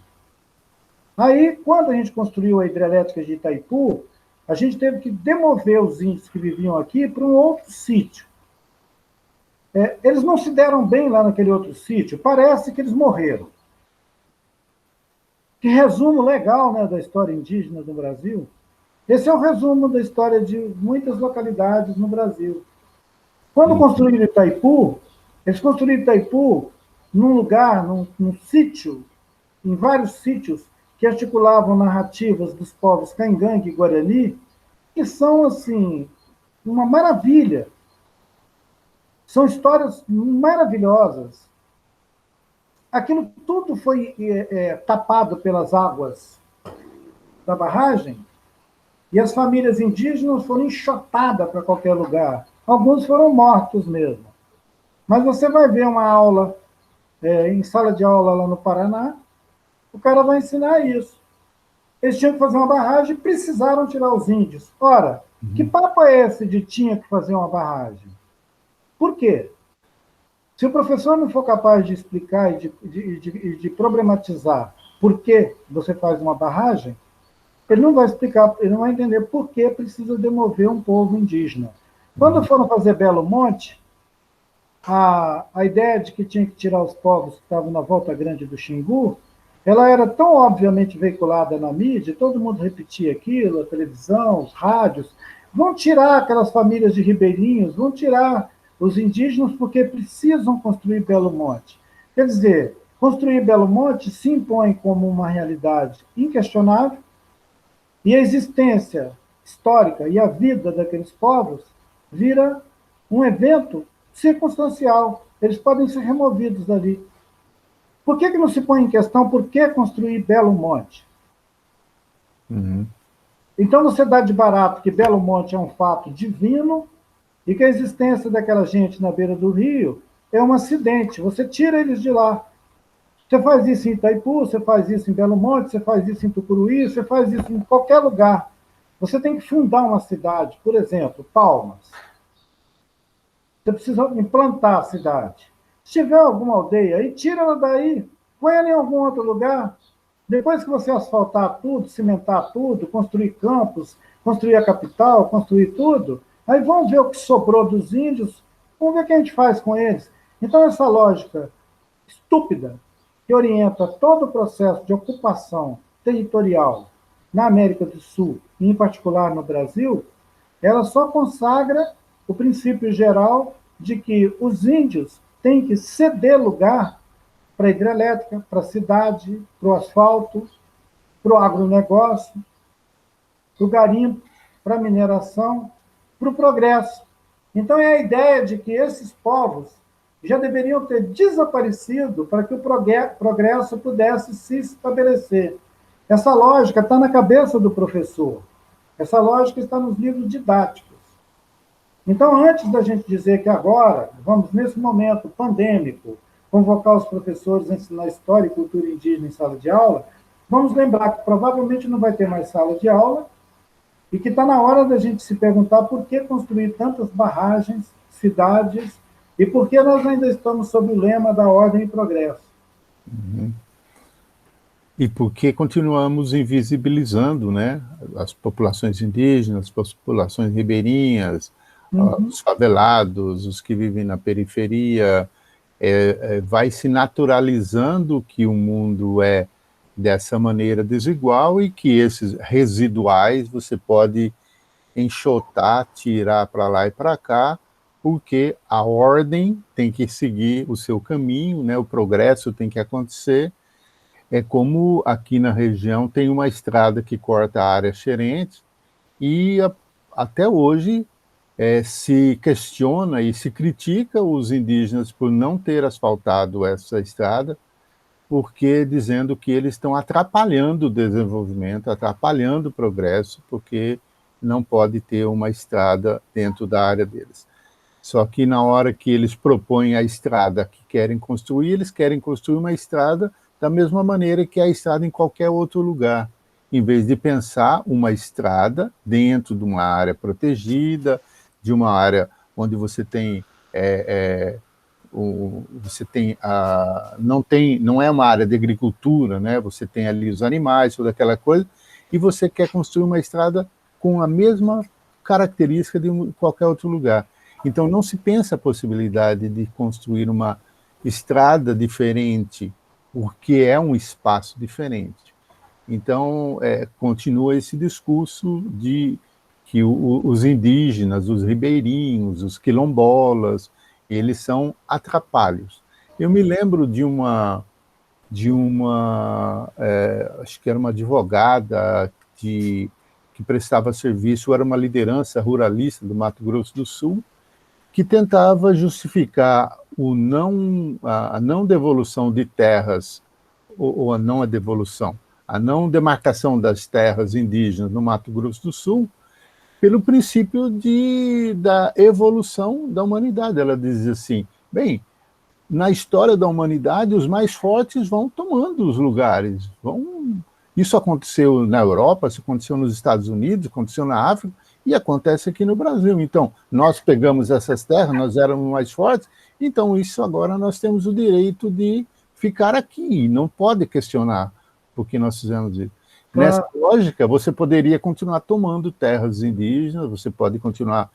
Aí, quando a gente construiu a hidrelétrica de Itaipu, a gente teve que demover os índios que viviam aqui para um outro sítio. Eles não se deram bem lá naquele outro sítio, parece que eles morreram. Que resumo legal, né, da história indígena do Brasil. Esse é o resumo da história de muitas localidades no Brasil. Quando Uhum, construíram Itaipu, eles construíram Itaipu num lugar, num sítio, em vários sítios que articulavam narrativas dos povos Caingangue e Guarani, que são, assim, uma maravilha. São histórias maravilhosas. Aquilo tudo foi tapado pelas águas da barragem e as famílias indígenas foram enxotadas para qualquer lugar. Alguns foram mortos mesmo. Mas você vai ver uma aula em sala de aula lá no Paraná, o cara vai ensinar isso. Eles tinham que fazer uma barragem e precisaram tirar os índios. Ora, que uhum, papo é esse de tinha que fazer uma barragem? Por quê? Se o professor não for capaz de explicar e de problematizar por que você faz uma barragem, ele não vai explicar, ele não vai entender por que precisa demover um povo indígena. Quando uhum, foram fazer Belo Monte, a ideia de que tinha que tirar os povos que estavam na volta grande do Xingu, ela era tão obviamente veiculada na mídia, todo mundo repetia aquilo, a televisão, os rádios, vão tirar aquelas famílias de ribeirinhos, vão tirar os indígenas porque precisam construir Belo Monte. Quer dizer, construir Belo Monte se impõe como uma realidade inquestionável e a existência histórica e a vida daqueles povos vira um evento circunstancial. Eles podem ser removidos dali. Por que não se põe em questão por que construir Belo Monte? uhum, Então você dá de barato que Belo Monte é um fato divino e que a existência daquela gente na beira do rio é um acidente. Você tira eles de lá. Você faz isso em Itaipu, você faz isso em Belo Monte, você faz isso em Tucuruí, você faz isso em qualquer lugar. Você tem que fundar uma cidade, por exemplo, Palmas. Você precisa implantar a cidade. Se tiver alguma aldeia aí, tira ela daí. Põe ela em algum outro lugar. Depois que você asfaltar tudo, cimentar tudo, construir campos, construir a capital, construir tudo, aí vamos ver o que sobrou dos índios, vamos ver o que a gente faz com eles. Então, essa lógica estúpida que orienta todo o processo de ocupação territorial na América do Sul, e em particular no Brasil, ela só consagra o princípio geral de que os índios têm que ceder lugar para a hidrelétrica, para a cidade, para o asfalto, para o agronegócio, para o garimpo, para a mineração, para o progresso. Então, é a ideia de que esses povos já deveriam ter desaparecido para que o progresso pudesse se estabelecer. Essa lógica está na cabeça do professor. Essa lógica está nos livros didáticos. Então, antes da gente dizer que agora, vamos, nesse momento pandêmico, convocar os professores a ensinar história e cultura indígena em sala de aula, vamos lembrar que provavelmente não vai ter mais sala de aula e que está na hora da gente se perguntar por que construir tantas barragens, cidades, e por que nós ainda estamos sob o lema da ordem e progresso. Uhum. E por que continuamos invisibilizando, né, as populações indígenas, as populações ribeirinhas, os favelados, os que vivem na periferia, vai se naturalizando que o mundo é dessa maneira desigual e que esses residuais você pode enxotar, tirar para lá e para cá, porque a ordem tem que seguir o seu caminho, né, o progresso tem que acontecer. É como aqui na região tem uma estrada que corta a área Xerente e até hoje se questiona e se critica os indígenas por não ter asfaltado essa estrada, porque dizendo que eles estão atrapalhando o desenvolvimento, atrapalhando o progresso, porque não pode ter uma estrada dentro da área deles. Só que na hora que eles propõem a estrada que querem construir, eles querem construir uma estrada da mesma maneira que a estrada em qualquer outro lugar, em vez de pensar uma estrada dentro de uma área protegida, de uma área onde você tem não é uma área de agricultura, né? Você tem ali os animais, toda aquela coisa, e você quer construir uma estrada com a mesma característica de qualquer outro lugar. Então não se pensa a possibilidade de construir uma estrada diferente, porque é um espaço diferente. Então continua esse discurso de que os indígenas, os ribeirinhos, os quilombolas, eles são atrapalhos. Eu me lembro de uma acho que era uma advogada que prestava serviço, era uma liderança ruralista do Mato Grosso do Sul, que tentava justificar a não devolução de terras, ou a não devolução, a não demarcação das terras indígenas no Mato Grosso do Sul, pelo princípio da evolução da humanidade. Ela dizia assim, bem, na história da humanidade, os mais fortes vão tomando os lugares. Isso aconteceu na Europa, isso aconteceu nos Estados Unidos, aconteceu na África, e acontece aqui no Brasil. Então, nós pegamos essas terras, nós éramos mais fortes, então isso agora nós temos o direito de ficar aqui, não pode questionar por que nós fizemos isso. Nessa lógica, você poderia continuar tomando terras indígenas, você pode continuar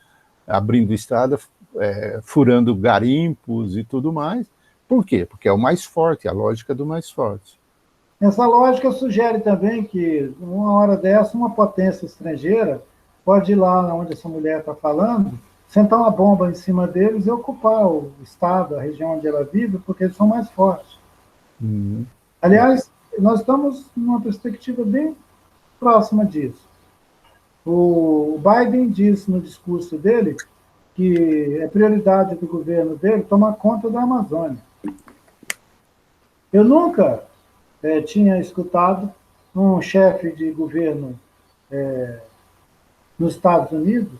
abrindo estrada, furando garimpos e tudo mais. Por quê? Porque é o mais forte, a lógica do mais forte. Essa lógica sugere também que, uma hora dessa, uma potência estrangeira pode ir lá onde essa mulher está falando, sentar uma bomba em cima deles e ocupar o estado, a região onde ela vive, porque eles são mais fortes. Aliás, nós estamos numa perspectiva bem próxima disso. O Biden disse no discurso dele que é prioridade do governo dele tomar conta da Amazônia. Eu nunca tinha escutado um chefe de governo nos Estados Unidos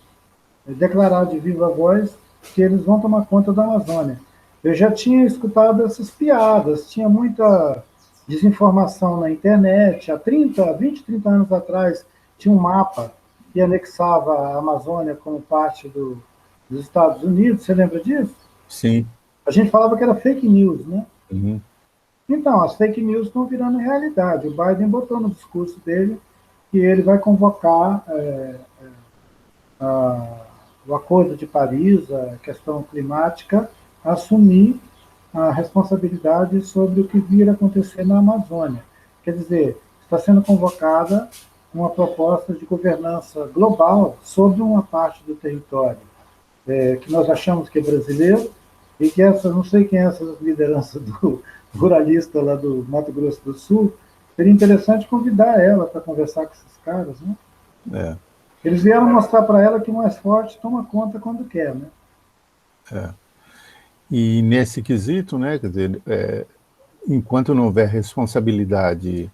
declarar de viva voz que eles vão tomar conta da Amazônia. Eu já tinha escutado essas piadas, tinha muita desinformação na internet. Há 20, 30 anos atrás, tinha um mapa que anexava a Amazônia como parte dos Estados Unidos. Você lembra disso? Sim. A gente falava que era fake news, né? Uhum. Então, as fake news estão virando realidade. O Biden botou no discurso dele que ele vai convocar o Acordo de Paris, a questão climática, a assumir a responsabilidade sobre o que vir a acontecer na Amazônia. Quer dizer, está sendo convocada uma proposta de governança global sobre uma parte do território, que nós achamos que é brasileiro, e que essa, não sei quem é essa liderança do ruralista lá do Mato Grosso do Sul, seria interessante convidar ela para conversar com esses caras, né? É, Eles vieram mostrar para ela que o mais forte toma conta quando quer, né? é. E nesse quesito, né, quer dizer, enquanto não houver responsabilidade,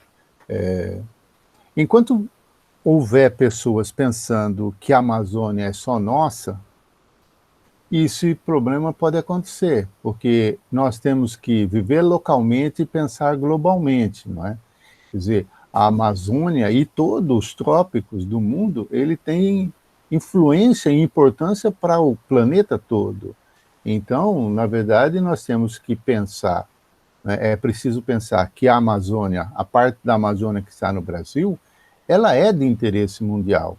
enquanto houver pessoas pensando que a Amazônia é só nossa, esse problema pode acontecer, porque nós temos que viver localmente e pensar globalmente, não é? Quer dizer, a Amazônia e todos os trópicos do mundo, ele tem influência e importância para o planeta todo. Então, na verdade, nós temos que pensar, né, é preciso pensar que a Amazônia, a parte da Amazônia que está no Brasil, ela é de interesse mundial.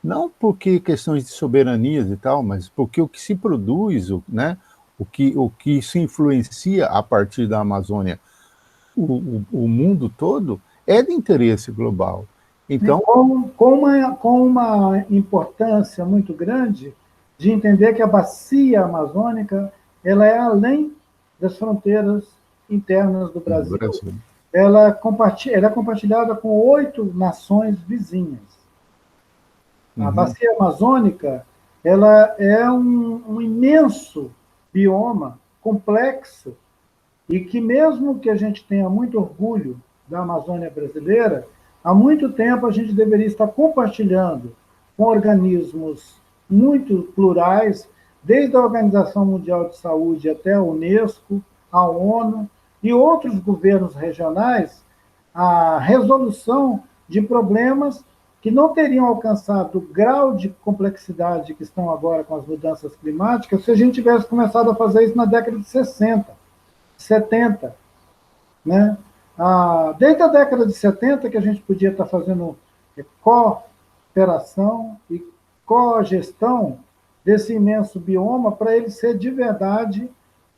Não porque questões de soberanias e tal, mas porque o que se produz, né, o que se influencia a partir da Amazônia, o mundo todo, é de interesse global. E Então, com uma importância muito grande de entender que a bacia amazônica ela é além das fronteiras internas do no Brasil. Brasil. Ela é compartilhada com 8 nações vizinhas. A Uhum, bacia amazônica ela é um imenso bioma complexo e que mesmo que a gente tenha muito orgulho da Amazônia brasileira, há muito tempo a gente deveria estar compartilhando com organismos muito plurais, desde a Organização Mundial de Saúde até a Unesco, a ONU e outros governos regionais, a resolução de problemas que não teriam alcançado o grau de complexidade que estão agora com as mudanças climáticas se a gente tivesse começado a fazer isso na década de 60, 70, né? Desde a década de 70 que a gente podia estar fazendo cooperação e cogestão desse imenso bioma para ele ser de verdade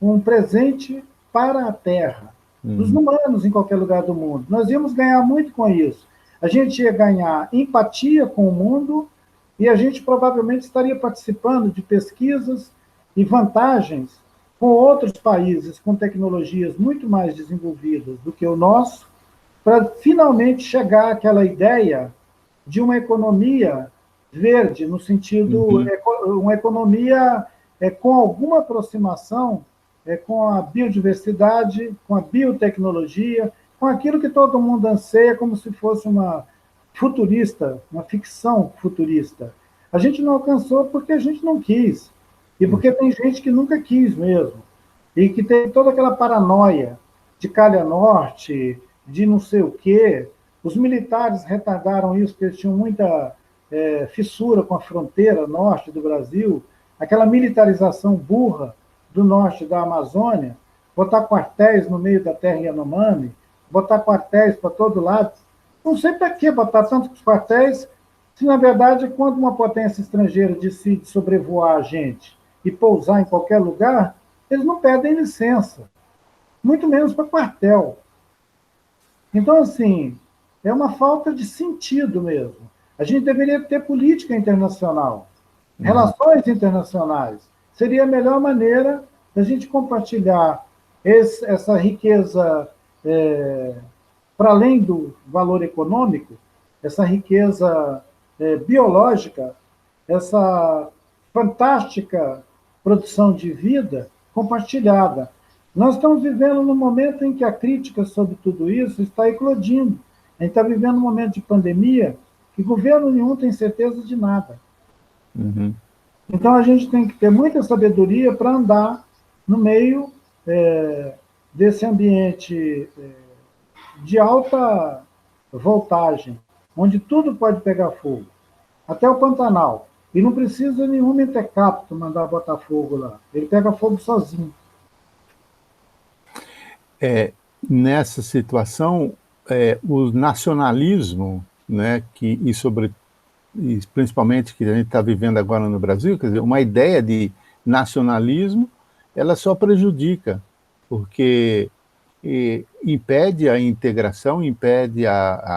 um presente para a Terra, dos uhum, humanos em qualquer lugar do mundo. Nós íamos ganhar muito com isso. A gente ia ganhar empatia com o mundo e a gente provavelmente estaria participando de pesquisas e vantagens com outros países com tecnologias muito mais desenvolvidas do que o nosso, para finalmente chegar àquela ideia de uma economia verde, no sentido, uhum, uma economia com alguma aproximação com a biodiversidade, com a biotecnologia, com aquilo que todo mundo anseia como se fosse uma futurista, uma ficção futurista. A gente não alcançou porque a gente não quis. E porque tem gente que nunca quis mesmo. E que tem toda aquela paranoia de calha norte, de não sei o quê. Os militares retardaram isso, porque eles tinham muita fissura com a fronteira norte do Brasil, aquela militarização burra do norte da Amazônia, botar quartéis no meio da terra Yanomami, botar quartéis para todo lado. Não sei para que botar tantos quartéis, se na verdade, quando uma potência estrangeira decide sobrevoar a gente e pousar em qualquer lugar, eles não pedem licença, muito menos para quartel. Então, assim, é uma falta de sentido mesmo. A gente deveria ter política internacional, uhum, relações internacionais. Seria a melhor maneira da gente compartilhar essa riqueza para além do valor econômico, essa riqueza biológica, essa fantástica produção de vida compartilhada. Nós estamos vivendo num momento em que a crítica sobre tudo isso está eclodindo. A gente está vivendo um momento de pandemia que governo nenhum tem certeza de nada. uhum. Então a gente tem que ter muita sabedoria para andar no meio desse ambiente de alta voltagem, onde tudo pode pegar fogo, até o Pantanal. E não precisa nenhum mentecapto mandar botar fogo lá. Ele pega fogo sozinho. nessa situação, o nacionalismo, né, e principalmente que a gente está vivendo agora no Brasil, quer dizer, uma ideia de nacionalismo, ela só prejudica, porque impede a integração, impede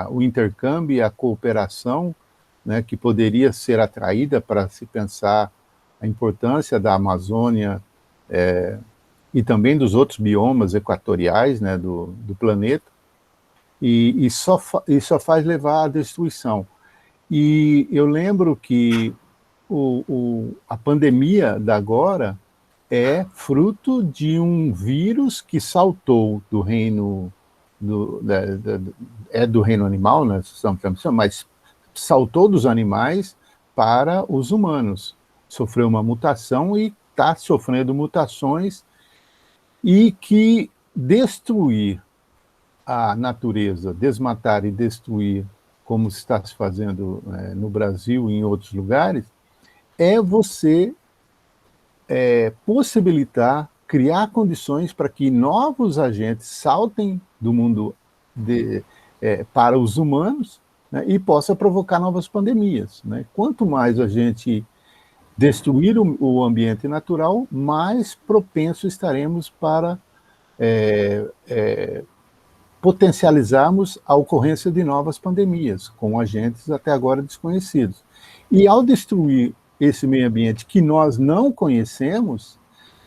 o intercâmbio e a cooperação, né, que poderia ser atraída para se pensar a importância da Amazônia e também dos outros biomas equatoriais, né, do planeta, e só faz levar à destruição. E eu lembro que a pandemia da agora é fruto de um vírus que saltou do reino do reino animal, né, mas saltou dos animais para os humanos. Sofreu uma mutação e está sofrendo mutações, e que destruir a natureza, desmatar e destruir, como se está se fazendo no Brasil e em outros lugares, é você possibilitar, criar condições para que novos agentes saltem do mundo para os humanos, né, e possa provocar novas pandemias, né? Quanto mais a gente destruir o ambiente natural, mais propenso estaremos para potencializarmos a ocorrência de novas pandemias, com agentes até agora desconhecidos. E ao destruir esse meio ambiente que nós não conhecemos,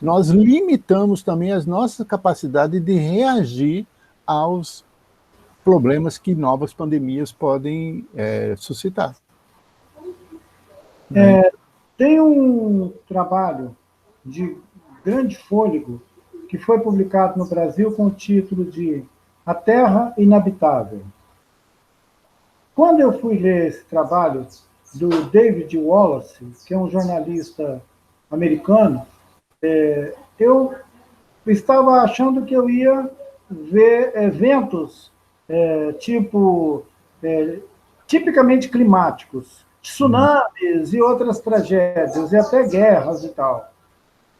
nós limitamos também as nossas capacidades de reagir aos problemas que novas pandemias podem suscitar. Tem um trabalho de grande fôlego que foi publicado no Brasil com o título de A Terra Inabitável. Quando eu fui ler esse trabalho do David Wallace, que é um jornalista americano, eu estava achando que eu ia ver eventos tipicamente climáticos, tsunamis e outras tragédias, e até guerras e tal.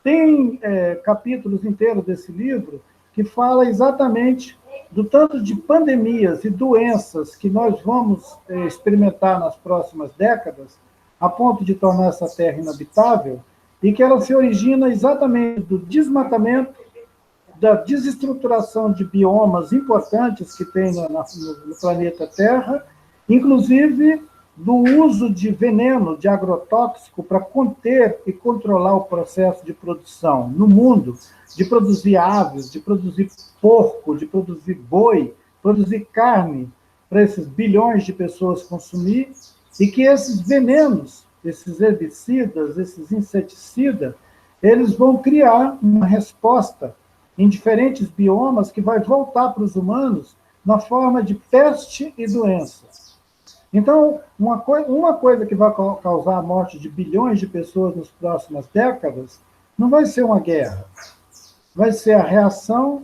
Tem capítulos inteiros desse livro que fala exatamente do tanto de pandemias e doenças que nós vamos experimentar nas próximas décadas, a ponto de tornar essa terra inabitável, e que ela se origina exatamente do desmatamento, da desestruturação de biomas importantes que tem no planeta Terra, inclusive do uso de veneno, de agrotóxico, para conter e controlar o processo de produção no mundo, de produzir aves, de produzir porco, de produzir boi, produzir carne para esses bilhões de pessoas consumir, e que esses venenos, esses herbicidas, esses inseticidas, eles vão criar uma resposta em diferentes biomas que vai voltar para os humanos na forma de peste e doença. Então, uma coisa que vai causar a morte de bilhões de pessoas nas próximas décadas não vai ser uma guerra, vai ser a reação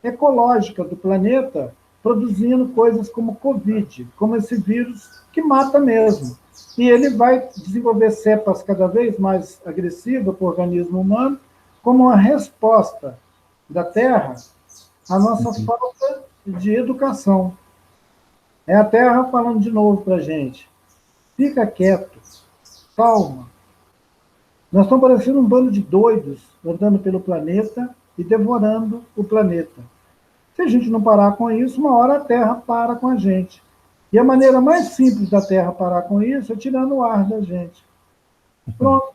ecológica do planeta produzindo coisas como Covid, como esse vírus que mata mesmo. E ele vai desenvolver cepas cada vez mais agressivas para o organismo humano, como uma resposta da Terra à nossa falta de educação. É a Terra falando de novo para a gente. Fica quieto, calma. Nós estamos parecendo um bando de doidos andando pelo planeta e devorando o planeta. Se a gente não parar com isso, uma hora a Terra para com a gente. E a maneira mais simples da Terra parar com isso é tirando o ar da gente. Pronto,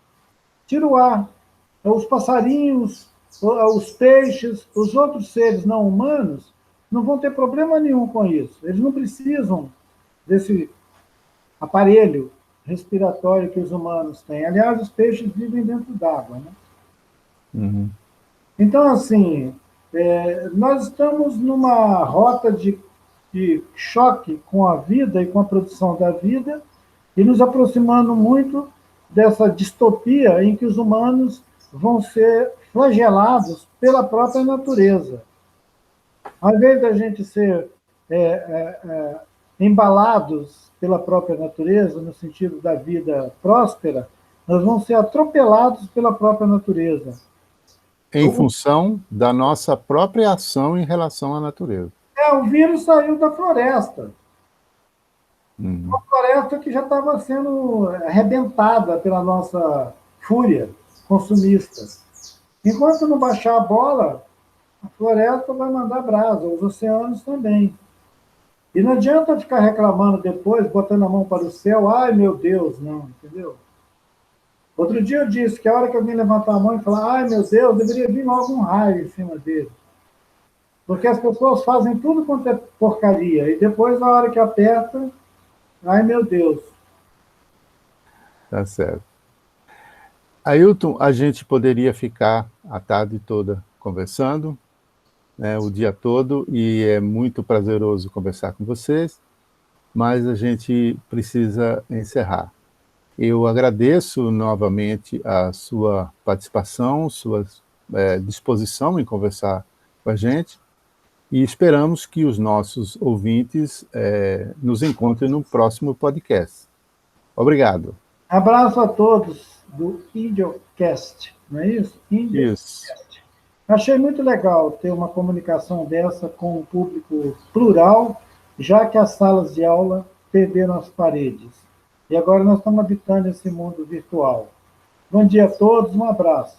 tira o ar. Os passarinhos, os peixes, os outros seres não humanos não vão ter problema nenhum com isso. Eles não precisam desse aparelho respiratório que os humanos têm. Aliás, os peixes vivem dentro d'água, né? Uhum. Então, assim, nós estamos numa rota de choque com a vida e com a produção da vida, e nos aproximando muito dessa distopia em que os humanos vão ser flagelados pela própria natureza. Ao invés da gente ser embalados pela própria natureza, no sentido da vida próspera, nós vamos ser atropelados pela própria natureza. Em função da nossa própria ação em relação à natureza. O vírus saiu da floresta. Uhum. Uma floresta que já estava sendo arrebentada pela nossa fúria consumista. Enquanto não baixar a bola, a floresta vai mandar brasa, os oceanos também. E não adianta ficar reclamando depois, botando a mão para o céu, ai meu Deus, não, entendeu? Outro dia eu disse que a hora que alguém levantar a mão e falar, ai meu Deus, deveria vir logo um raio em cima dele. Porque as pessoas fazem tudo quanto é porcaria, e depois, na hora que aperta, ai meu Deus. Tá certo. Ailton, a gente poderia ficar a tarde toda conversando, né, o dia todo, e é muito prazeroso conversar com vocês, mas a gente precisa encerrar. Eu agradeço novamente a sua participação, sua disposição em conversar com a gente, e esperamos que os nossos ouvintes nos encontrem no próximo podcast. Obrigado. Abraço a todos do IndioCast, não é isso? Isso. Achei muito legal ter uma comunicação dessa com um público plural, já que as salas de aula perderam as paredes. E agora nós estamos habitando esse mundo virtual. Bom dia a todos, um abraço.